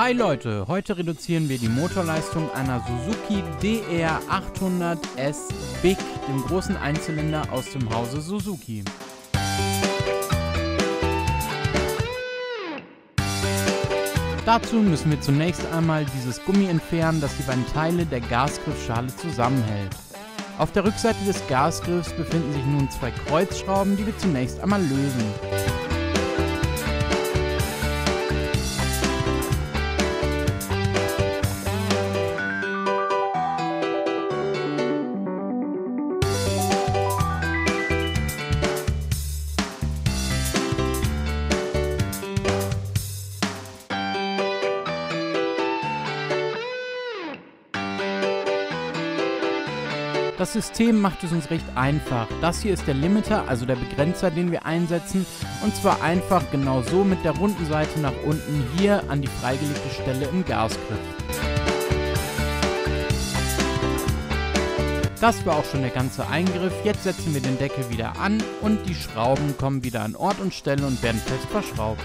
Hi Leute, heute reduzieren wir die Motorleistung einer Suzuki DR800S Big, dem großen Einzylinder aus dem Hause Suzuki. Dazu müssen wir zunächst einmal dieses Gummi entfernen, das die beiden Teile der Gasgriffschale zusammenhält. Auf der Rückseite des Gasgriffs befinden sich nun zwei Kreuzschrauben, die wir zunächst einmal lösen. Das System macht es uns recht einfach. Das hier ist der Limiter, also der Begrenzer, den wir einsetzen, und zwar einfach genau so mit der runden Seite nach unten hier an die freigelegte Stelle im Gasgriff. Das war auch schon der ganze Eingriff. Jetzt setzen wir den Deckel wieder an und die Schrauben kommen wieder an Ort und Stelle und werden fest verschraubt.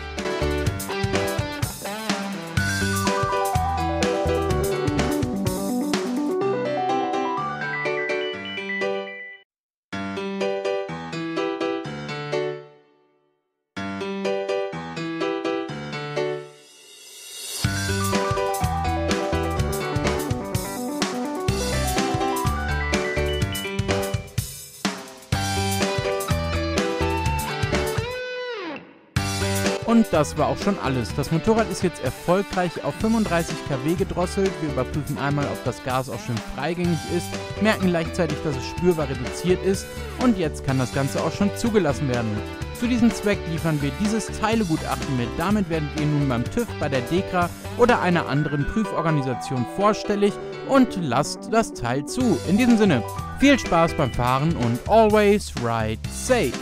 Und das war auch schon alles. Das Motorrad ist jetzt erfolgreich auf 35 kW gedrosselt. Wir überprüfen einmal, ob das Gas auch schön freigängig ist, merken gleichzeitig, dass es spürbar reduziert ist und jetzt kann das Ganze auch schon zugelassen werden. Zu diesem Zweck liefern wir dieses Teilegutachten mit. Damit werdet ihr nun beim TÜV, bei der DEKRA oder einer anderen Prüforganisation vorstellig und lasst das Teil zu. In diesem Sinne, viel Spaß beim Fahren und always ride safe!